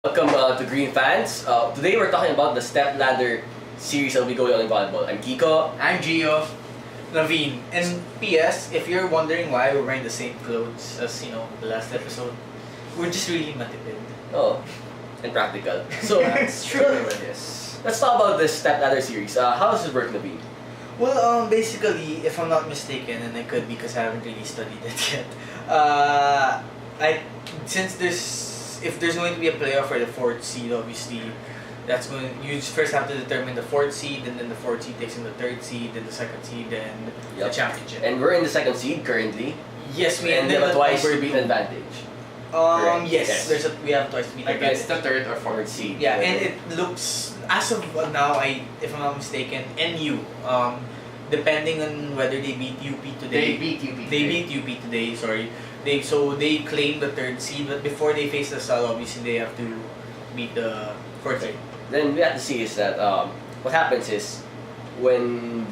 Welcome to Green Fans. Today we're talking about the stepladder series that will be going on in volleyball. I'm Kiko. I'm Gio. Naveen. And P.S. If you're wondering why we're wearing the same clothes as the last episode, we're just really matipid. Oh, and practical. So That's true. Yes. Let's talk about this stepladder series. How does it work, Naveen? Well, basically, if I'm not mistaken, and I could because I haven't really studied it yet, if there's going to be a playoff for the fourth seed, obviously, you first have to determine the fourth seed, and then the fourth seed takes in the third seed, then the second seed, then the championship. And we're in the second seed currently. Yes, we and ended have a at twice number beat 2. advantage. Yes. We have twice beat Against advantage. the third or fourth seed. Yeah, and it looks, as of now, if I'm not mistaken, NU, depending on whether they beat UP today. They beat UP today, sorry. They claim the third seed, but before they face the LaSalle, obviously they have to beat the fourth seed. Then we have to see is that what happens is when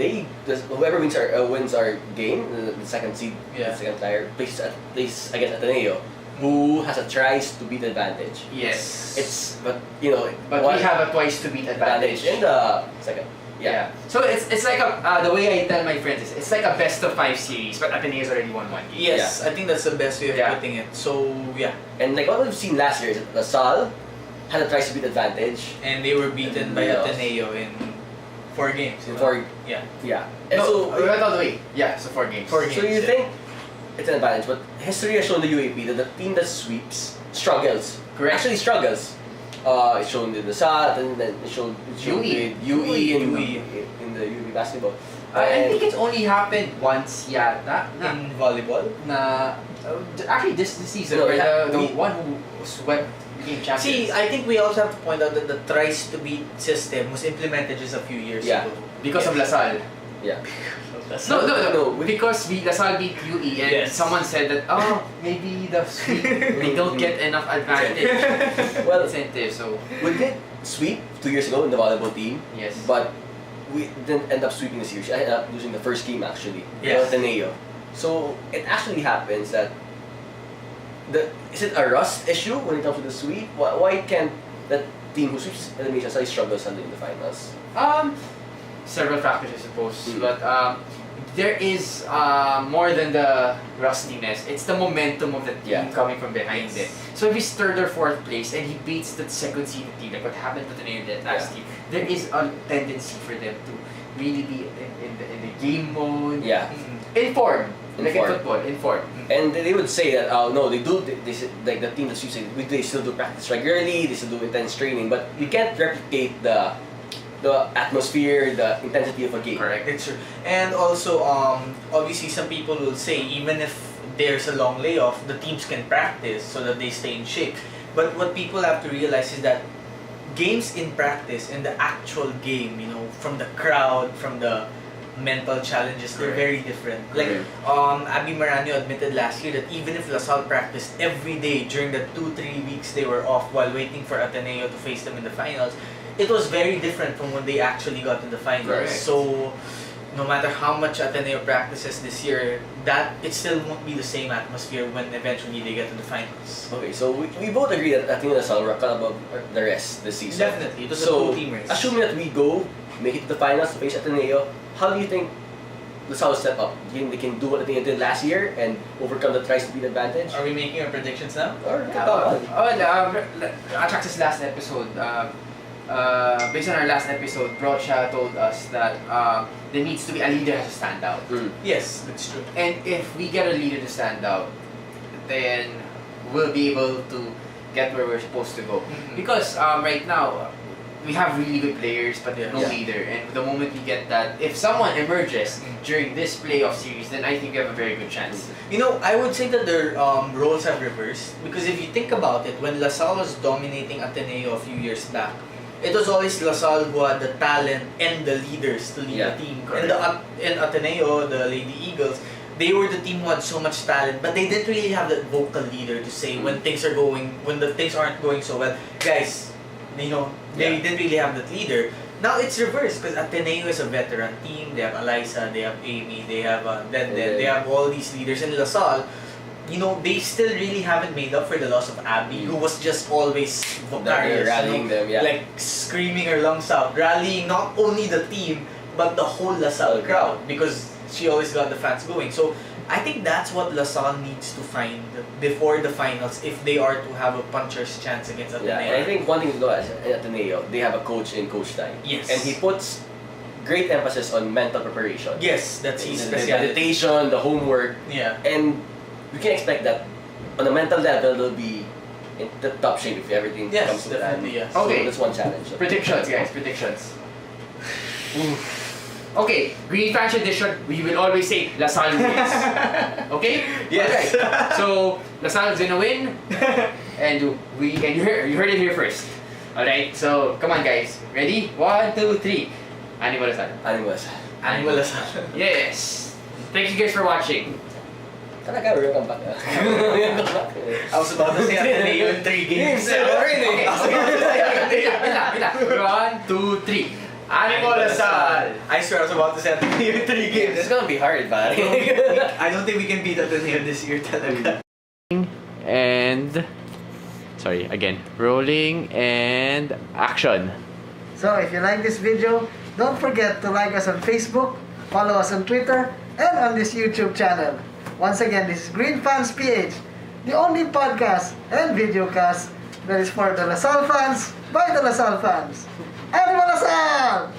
whoever wins our game, the second seed, the second player plays against Ateneo, who has a tries to beat advantage. Yes. But we have a twice to beat advantage in the second. Yeah. So it's like the way I tell my friends is it's like a best of 5 series, but Ateneo's already won one game. Yes, I think that's the best way of putting it. So yeah. And like what we've seen last year is that LaSalle had a tries to beat advantage, and they were beaten by Ateneo in 4 games. Yeah. And so we went all the way. Yeah, so 4 games. 4 games. So you think it's an advantage, but history has shown the UAP that the team that sweeps struggles. Correct. Actually struggles. It's shown in the SAT, and then it's shown with UE in the UE basketball. I think it's only happened once yata in volleyball. Actually this season, No, the one who swept became champions. See, I think we also have to point out that the tries to beat system was implemented just a few years ago. Because of LaSalle. Yeah. No. Because LaSalle beat UE and someone said that maybe the sweep they don't get enough advantage. Well, incentive. So we did sweep 2 years ago in the volleyball team. Yes. But we didn't end up sweeping the series. I ended up losing the first game actually. Yes. Ateneo. So it actually happens that is it a rust issue when it comes to the sweep? Why can't that team who sweeps elimination suddenly struggle suddenly in the finals? Several factors, I suppose, but there is more than the rustiness. It's the momentum of the team coming from behind it. So if he's third or fourth place and he beats the second seeded team, like what happened to Ateneo last year, there is a tendency for them to really be in the game mode. Yeah. In form. Like in football, in form. And they would say that no, they do like the team that sweeps it, they still do practice regularly, they still do intense training, but you can't replicate the atmosphere, the intensity of a game. Correct, it's true. And also, obviously, some people will say even if there's a long layoff, the teams can practice so that they stay in shape. But what people have to realize is that games in practice and the actual game, from the crowd, from the mental challenges, they're very different. Like Abby Maranio admitted last year that even if LaSalle practiced every day during the 2-3 weeks they were off while waiting for Ateneo to face them in the finals, it was very different from when they actually got to the finals. Correct. So no matter how much Ateneo practices this year, it still won't be the same atmosphere when eventually they get to the finals. Okay, so we both agree that Ateneo and LaSalle were cut above the rest this season. Definitely, it was a two-team race. Assuming that we make it to the finals to face Ateneo, how do you think LaSalle will step up? Do you think they can do what Ateneo did last year and overcome the tries to beat advantage? Are we making our predictions now? Atrax's last episode, based on our last episode, Brocha told us that there needs to be a leader to stand out. Yes, that's true. And if we get a leader to stand out, then we'll be able to get where we're supposed to go. Because right now, we have really good players, but no leader. And the moment we get that, if someone emerges during this playoff series, then I think we have a very good chance. I would say that their roles have reversed. Because if you think about it, when LaSalle was dominating Ateneo a few years back, it was always LaSalle who had the talent and the leaders to lead the team. And Ateneo, the Lady Eagles, they were the team who had so much talent, but they didn't really have that vocal leader to say when the things aren't going so well, guys, they didn't really have that leader. Now it's reversed because Ateneo is a veteran team. They have Eliza, they have Amy, they have they have all these leaders. In LaSalle, you know, they still really haven't made up for the loss of Abby, who was just always vocarious, rallying them, like screaming her lungs out, rallying not only the team but the whole LaSalle crowd, because she always got the fans going. So I think that's what LaSalle needs to find before the finals if they are to have a puncher's chance against Ateneo. Yeah, and I think one thing to know at Ateneo, they have a coach in Coach Tai. Yes. And he puts great emphasis on mental preparation. Yes, that's his the specialty. meditation, the homework. Yeah. And we can expect that on a mental level, they'll be in the top shape if everything comes to that. Yes. So Okay. that's one challenge. Predictions, guys. Predictions. Okay, Green Fans Edition, we will always say LaSalle wins. Okay? Yes. Alright. So, LaSalle's gonna win. And you heard it here first. Alright, so come on guys. Ready? 1, 2, 3. Animal LaSalle. Animal LaSalle. Yes. Thank you guys for watching. Talaga, real comeback. I was about to say Ateneo in 3 games. Okay. Wait lang. 1, 2, 3. Animal LaSalle. I swear I was about to say Ateneo in 3 games. It's gonna be hard, buddy. I don't think we can beat Ateneo this year talaga. And sorry, again. Rolling and action. So if you like this video, don't forget to like us on Facebook, follow us on Twitter, and on this YouTube channel. Once again, this is Green Fans PH, the only podcast and videocast that is for the LaSalle fans, by the LaSalle fans. Animal LaSalle!